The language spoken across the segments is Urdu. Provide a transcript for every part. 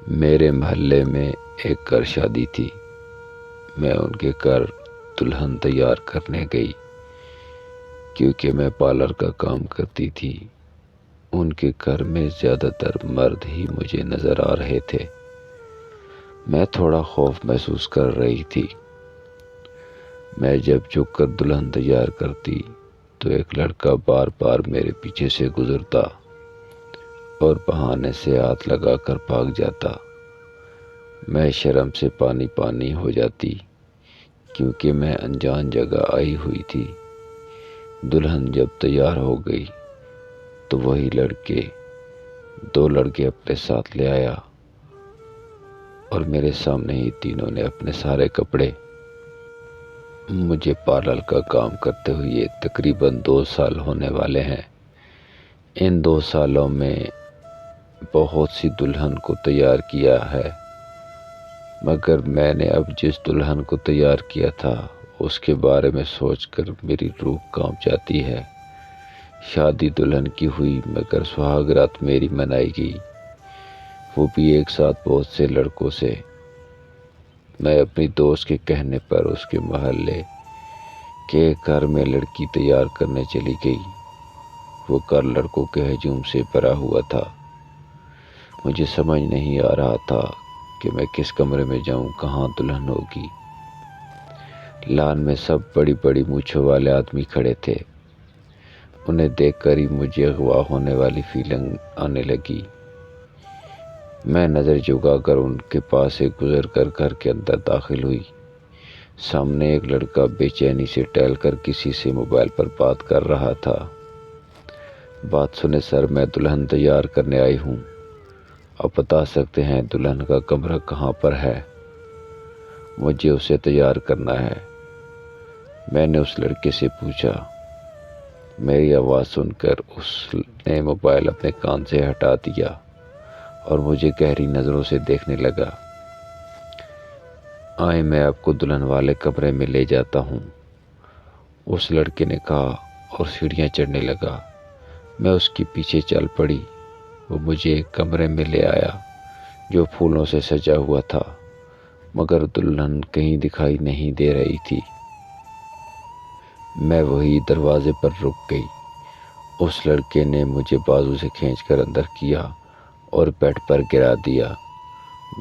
میرے محلے میں ایک گھر شادی تھی۔ میں ان کے گھر دلہن تیار کرنے گئی کیونکہ میں پارلر کا کام کرتی تھی۔ ان کے گھر میں زیادہ تر مرد ہی مجھے نظر آ رہے تھے۔ میں تھوڑا خوف محسوس کر رہی تھی۔ میں جب جھک کر دلہن تیار کرتی تو ایک لڑکا بار بار میرے پیچھے سے گزرتا اور بہانے سے ہاتھ لگا کر بھاگ جاتا۔ میں شرم سے پانی پانی ہو جاتی کیونکہ میں انجان جگہ آئی ہوئی تھی۔ دلہن جب تیار ہو گئی تو وہی دو لڑکے اپنے ساتھ لے آیا اور میرے سامنے ہی تینوں نے اپنے سارے کپڑے۔ مجھے پارلر کا کام کرتے ہوئے تقریباً 2 سال ہونے والے ہیں۔ ان 2 سالوں میں بہت سی دلہن کو تیار کیا ہے، مگر میں نے اب جس دلہن کو تیار کیا تھا اس کے بارے میں سوچ کر میری روح کانپ جاتی ہے۔ شادی دلہن کی ہوئی مگر سہاگ رات میری منائی گئی، وہ بھی ایک ساتھ بہت سے لڑکوں سے۔ میں اپنی دوست کے کہنے پر اس کے محلے کے گھر میں لڑکی تیار کرنے چلی گئی۔ وہ گھر لڑکوں کے ہجوم سے بھرا ہوا تھا۔ مجھے سمجھ نہیں آ رہا تھا کہ میں کس کمرے میں جاؤں، کہاں دلہن ہوگی۔ لان میں سب بڑی بڑی مونچھوں والے آدمی کھڑے تھے۔ انہیں دیکھ کر ہی مجھے اغوا ہونے والی فیلنگ آنے لگی۔ میں نظر جھکا کر ان کے پاس سے گزر کر گھر کے اندر داخل ہوئی۔ سامنے ایک لڑکا بے چینی سے ٹہل کر کسی سے موبائل پر بات کر رہا تھا۔ بات سنے سر، میں دلہن تیار کرنے آئی ہوں، آپ بتا سکتے ہیں دلہن کا کمرہ کہاں پر ہے؟ مجھے اسے تیار کرنا ہے، میں نے اس لڑکے سے پوچھا۔ میری آواز سن کر اس نے موبائل اپنے کان سے ہٹا دیا اور مجھے گہری نظروں سے دیکھنے لگا۔ آئیں میں آپ کو دلہن والے کمرے میں لے جاتا ہوں، اس لڑکے نے کہا اور سیڑھیاں چڑھنے لگا۔ میں اس کے پیچھے چل پڑی۔ وہ مجھے ایک کمرے میں لے آیا جو پھولوں سے سجا ہوا تھا، مگر دلہن کہیں دکھائی نہیں دے رہی تھی۔ میں وہی دروازے پر رک گئی۔ اس لڑکے نے مجھے بازو سے کھینچ کر اندر کیا اور بیڈ پر گرا دیا۔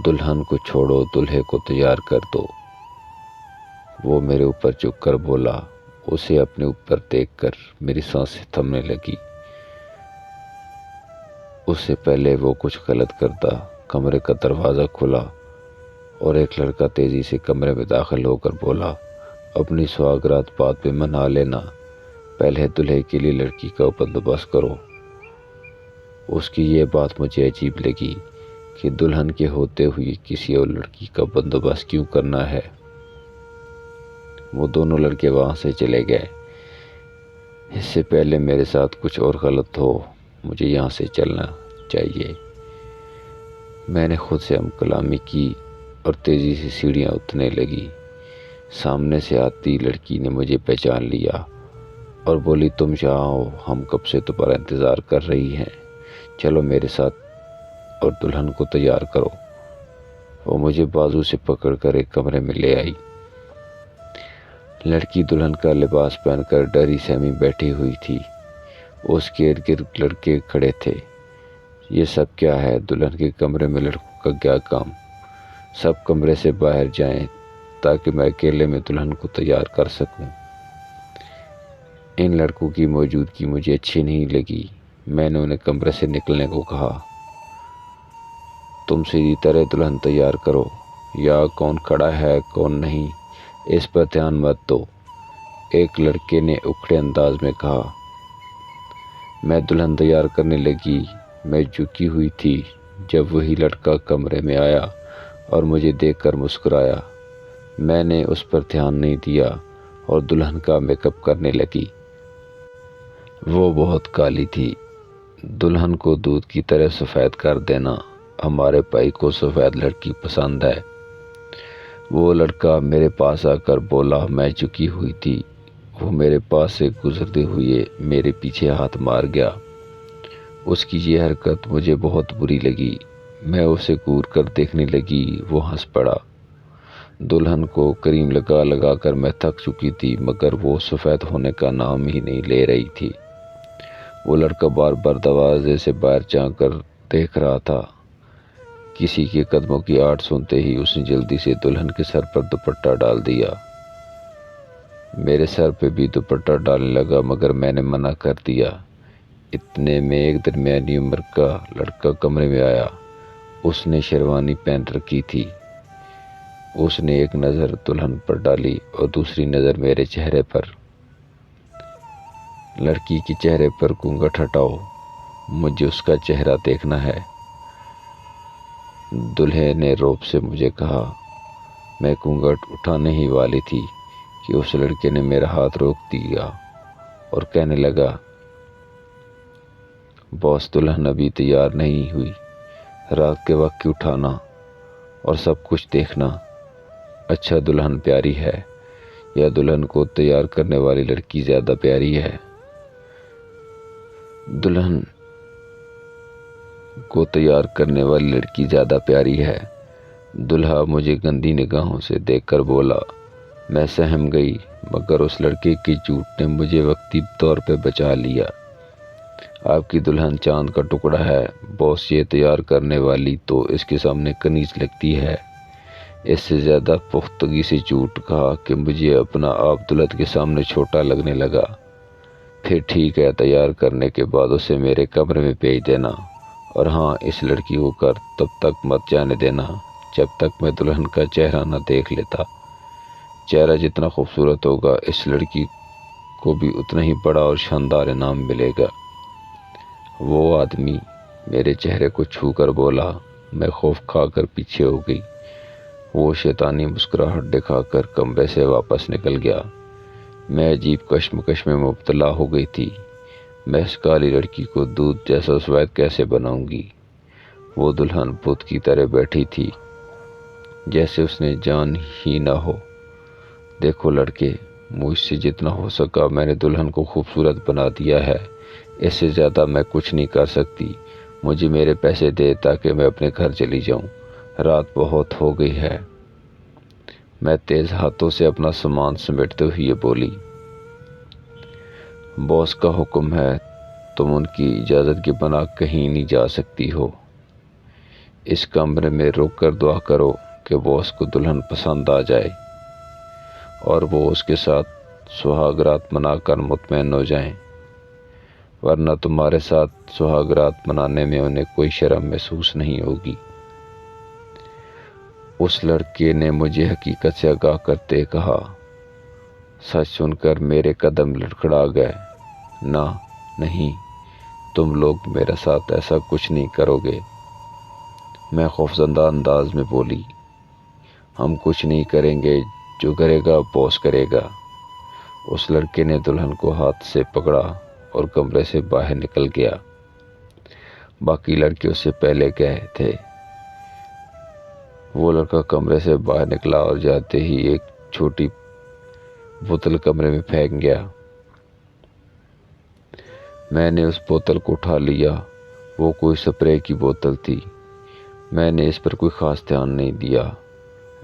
دلہن کو چھوڑو، دلہے کو تیار کر دو، وہ میرے اوپر جھک کر بولا۔ اسے اپنے اوپر دیکھ کر میری سانسیں تھمنے لگی۔ اس سے پہلے وہ کچھ غلط کرتا، کمرے کا دروازہ کھلا اور ایک لڑکا تیزی سے کمرے میں داخل ہو کر بولا، اپنی سہاگرات بعد میں منا لینا، پہلے دلہے کے لیے لڑکی کا بندوبست کرو۔ اس کی یہ بات مجھے عجیب لگی کہ دلہن کے ہوتے ہوئے کسی اور لڑکی کا بندوبست کیوں کرنا ہے۔ وہ دونوں لڑکے وہاں سے چلے گئے۔ اس سے پہلے میرے ساتھ کچھ اور غلط ہو، مجھے یہاں سے چلنا چاہیے۔ میں نے خود سے ہم کلامی کی اور تیزی سے سیڑھیاں اترنے لگی۔ سامنے سے آتی لڑکی نے مجھے پہچان لیا اور بولی، تم یہاں ہو، ہم کب سے تمہارا انتظار کر رہی ہیں، چلو میرے ساتھ اور دلہن کو تیار کرو۔ وہ مجھے بازو سے پکڑ کر ایک کمرے میں لے آئی۔ لڑکی دلہن کا لباس پہن کر ڈری سہمی بیٹھی ہوئی تھی۔ اس کے ارد گرد لڑکے کھڑے تھے۔ یہ سب کیا ہے؟ دلہن کے کمرے میں لڑکوں کا کیا کام؟ سب کمرے سے باہر جائیں تاکہ میں اکیلے میں دلہن کو تیار کر سکوں۔ ان لڑکوں کی موجودگی مجھے اچھی نہیں لگی۔ میں نے انہیں کمرے سے نکلنے کو کہا۔ تم سیدھی طرح دلہن تیار کرو، یا کون کھڑا ہے کون نہیں اس پر دھیان مت دو، ایک لڑکے نے اکھڑے انداز میں کہا۔ میں دلہن تیار کرنے لگی۔ میں جھکی ہوئی تھی جب وہی لڑکا کمرے میں آیا اور مجھے دیکھ کر مسکرایا۔ میں نے اس پر دھیان نہیں دیا اور دلہن کا میک اپ کرنے لگی۔ وہ بہت کالی تھی۔ دلہن کو دودھ کی طرح سفید کر دینا، ہمارے بھائی کو سفید لڑکی پسند ہے۔ وہ لڑکا میرے پاس آ کر بولا۔ میں جھکی ہوئی تھی۔ وہ میرے پاس سے گزرتے ہوئے میرے پیچھے ہاتھ مار گیا۔ اس کی یہ حرکت مجھے بہت بری لگی۔ میں اسے گور کر دیکھنے لگی۔ وہ ہنس پڑا۔ دلہن کو کریم لگا لگا کر میں تھک چکی تھی، مگر وہ سفید ہونے کا نام ہی نہیں لے رہی تھی۔ وہ لڑکا بار بار دروازے سے باہر جھانک کر دیکھ رہا تھا۔ کسی کے قدموں کی آہٹ سنتے ہی اس نے جلدی سے دلہن کے سر پر دوپٹہ ڈال دیا۔ میرے سر پہ بھی دوپٹہ ڈالنے لگا، مگر میں نے منع کر دیا۔ اتنے میں ایک درمیانی عمر کا لڑکا کمرے میں آیا۔ اس نے شیروانی پہن رکھی تھی۔ اس نے ایک نظر دلہن پر ڈالی اور دوسری نظر میرے چہرے پر۔ لڑکی کے چہرے پر گھونگھٹ ہٹاؤ، مجھے اس کا چہرہ دیکھنا ہے، دلہے نے رعب سے مجھے کہا۔ میں گھونگھٹ اٹھانے ہی والی تھی کہ اس لڑکے نے میرا ہاتھ روک دیا اور کہنے لگا، باس، دلہن ابھی تیار نہیں ہوئی، رات کے وقت کی اٹھانا اور سب کچھ دیکھنا۔ اچھا، دلہن پیاری ہے یا دلہن کو تیار کرنے والی لڑکی زیادہ پیاری ہے؟ دلہن کو تیار کرنے والی لڑکی زیادہ پیاری ہے، دلہا مجھے گندی نگاہوں سے دیکھ کر بولا۔ میں سہم گئی، مگر اس لڑکے کے جھوٹ نے مجھے وقتی طور پہ بچا لیا۔ آپ کی دلہن چاند کا ٹکڑا ہے باس، یہ تیار کرنے والی تو اس کے سامنے کنیز لگتی ہے۔ اس سے زیادہ پختگی سے جھوٹ کہا کہ مجھے اپنا آپ دولت کے سامنے چھوٹا لگنے لگا۔ پھر ٹھیک ہے، تیار کرنے کے بعد اسے میرے کمرے میں بھیج دینا، اور ہاں، اس لڑکی کو گھر تب تک مت جانے دینا جب تک میں دلہن کا چہرہ نہ دیکھ لیتا۔ چہرہ جتنا خوبصورت ہوگا، اس لڑکی کو بھی اتنا ہی بڑا اور شاندار انعام ملے گا۔ وہ آدمی میرے چہرے کو چھو کر بولا۔ میں خوف کھا کر پیچھے ہو گئی۔ وہ شیطانی مسکراہٹ دکھا کر کمرے سے واپس نکل گیا۔ میں عجیب کشمکش میں مبتلا ہو گئی تھی۔ میں اس کالی لڑکی کو دودھ جیسا سفید کیسے بناؤں گی؟ وہ دلہن بت کی طرح بیٹھی تھی، جیسے اس نے جان ہی نہ ہو۔ دیکھو لڑکے، مجھ سے جتنا ہو سکا میں نے دلہن کو خوبصورت بنا دیا ہے، اس سے زیادہ میں کچھ نہیں کر سکتی۔ مجھے میرے پیسے دے تاکہ میں اپنے گھر چلی جاؤں، رات بہت ہو گئی ہے۔ میں تیز ہاتھوں سے اپنا سامان سمیٹتے ہوئے بولی۔ باس کا حکم ہے، تم ان کی اجازت کے بنا کہیں نہیں جا سکتی ہو۔ اس کمرے میں رک کر دعا کرو کہ باس کو دلہن پسند آ جائے اور وہ اس کے ساتھ سہاگ رات منا کر مطمئن ہو جائیں، ورنہ تمہارے ساتھ سہاگ رات منانے میں انہیں کوئی شرم محسوس نہیں ہوگی۔ اس لڑکے نے مجھے حقیقت سے آگاہ کرتے کہا۔ سچ سن کر میرے قدم لڑکھڑا گئے۔ نہیں، تم لوگ میرے ساتھ ایسا کچھ نہیں کرو گے، میں خوفزدہ انداز میں بولی۔ ہم کچھ نہیں کریں گے، جو کرے گا باس کرے گا۔ اس لڑکے نے دلہن کو ہاتھ سے پکڑا اور کمرے سے باہر نکل گیا۔ باقی لڑکے اس سے پہلے گئے تھے۔ وہ لڑکا کمرے سے باہر نکلا اور جاتے ہی ایک چھوٹی بوتل کمرے میں پھینک گیا۔ میں نے اس بوتل کو اٹھا لیا۔ وہ کوئی سپرے کی بوتل تھی۔ میں نے اس پر کوئی خاص دھیان نہیں دیا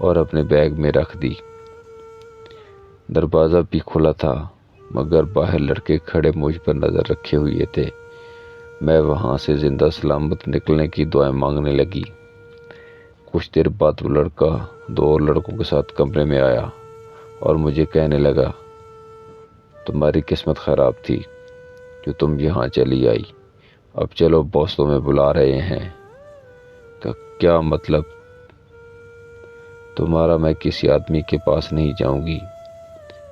اور اپنے بیگ میں رکھ دی۔ دروازہ بھی کھلا تھا، مگر باہر لڑکے کھڑے مجھ پر نظر رکھے ہوئے تھے۔ میں وہاں سے زندہ سلامت نکلنے کی دعائیں مانگنے لگی۔ کچھ دیر بعد وہ لڑکا 2 اور لڑکوں کے ساتھ کمرے میں آیا اور مجھے کہنے لگا، تمہاری قسمت خراب تھی جو تم یہاں چلی آئی۔ اب چلو، باس تمہیں بلا رہے ہیں۔ کیا مطلب؟ تمہارا میں کسی آدمی کے پاس نہیں جاؤں گی،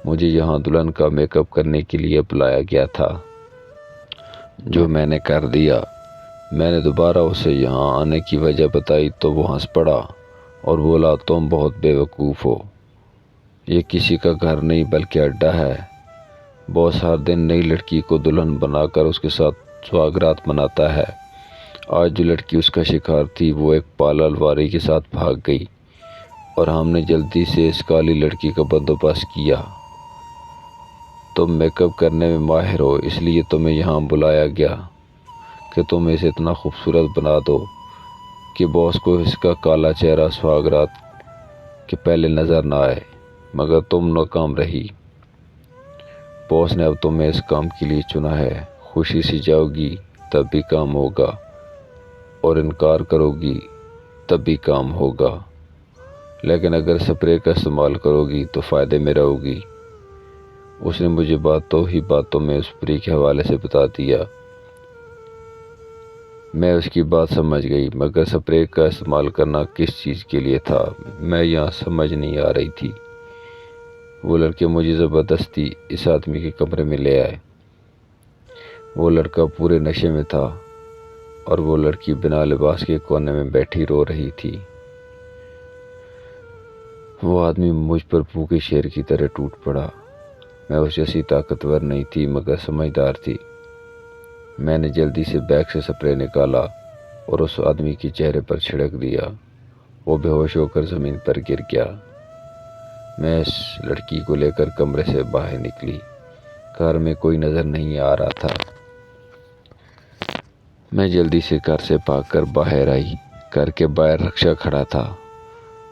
مجھے یہاں دلہن کا میک اپ کرنے کے لیے بلایا گیا تھا، جو میں نے کر دیا۔ میں نے دوبارہ اسے یہاں آنے کی وجہ بتائی تو وہ ہنس پڑا اور بولا، تم بہت بے وقوف ہو، یہ کسی کا گھر نہیں بلکہ اڈا ہے۔ باس ہر دن نئی لڑکی کو دلہن بنا کر اس کے ساتھ سہاگ رات مناتا ہے۔ آج جو لڑکی اس کا شکار تھی وہ ایک پالل واری کے ساتھ بھاگ گئی اور ہم نے جلدی سے اس کالی لڑکی کا بندوبست کیا۔ تم میک اپ کرنے میں ماہر ہو، اس لیے تمہیں یہاں بلایا گیا کہ تم اسے اتنا خوبصورت بنا دو کہ باس کو اس کا کالا چہرہ سہاگ رات کے پہلے نظر نہ آئے، مگر تم ناکام رہی۔ باس نے اب تمہیں اس کام کے لیے چنا ہے۔ خوشی سے جاؤ گی تب بھی کام ہوگا، اور انکار کرو گی تب بھی کام ہوگا، لیکن اگر سپرے کا استعمال کرو گی تو فائدے میں رہو گی۔ اس نے مجھے باتوں میں سپرے کے حوالے سے بتا دیا۔ میں اس کی بات سمجھ گئی، مگر سپرے کا استعمال کرنا کس چیز کے لیے تھا، میں یہاں سمجھ نہیں آ رہی تھی۔ وہ لڑکے مجھے زبردستی اس آدمی کے کمرے میں لے آئے۔ وہ لڑکا پورے نشے میں تھا اور وہ لڑکی بنا لباس کے کونے میں بیٹھی رو رہی تھی۔ وہ آدمی مجھ پر بھوکے شیر کی طرح ٹوٹ پڑا۔ میں اس جیسی طاقتور نہیں تھی مگر سمجھدار تھی۔ میں نے جلدی سے بیگ سے سپرے نکالا اور اس آدمی کے چہرے پر چھڑک دیا۔ وہ بے ہوش ہو کر زمین پر گر گیا۔ میں اس لڑکی کو لے کر کمرے سے باہر نکلی۔ گھر میں کوئی نظر نہیں آ رہا تھا۔ میں جلدی سے گھر سے بھاگ کر باہر آئی۔ گھر کے باہر رکشا کھڑا تھا۔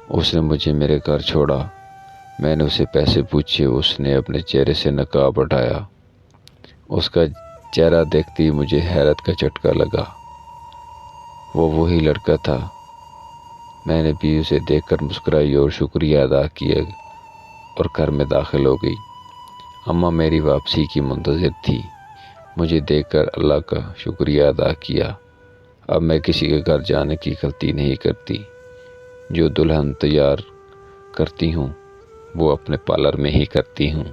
اس نے مجھے میرے گھر چھوڑا۔ میں نے اسے پیسے پوچھے۔ اس نے اپنے چہرے سے نقاب ہٹایا۔ اس کا چہرہ دیکھتے ہی مجھے حیرت کا جھٹکا لگا۔ وہ وہی لڑکا تھا۔ میں نے بھی اسے دیکھ کر مسکرائی اور شکریہ ادا کیا اور گھر میں داخل ہو گئی۔ اماں میری واپسی کی منتظر تھی۔ مجھے دیکھ کر اللہ کا شکریہ ادا کیا۔ اب میں کسی کے گھر جانے کی غلطی نہیں کرتی۔ جو دلہن تیار کرتی ہوں وہ اپنے پارلر میں ہی کرتی ہوں۔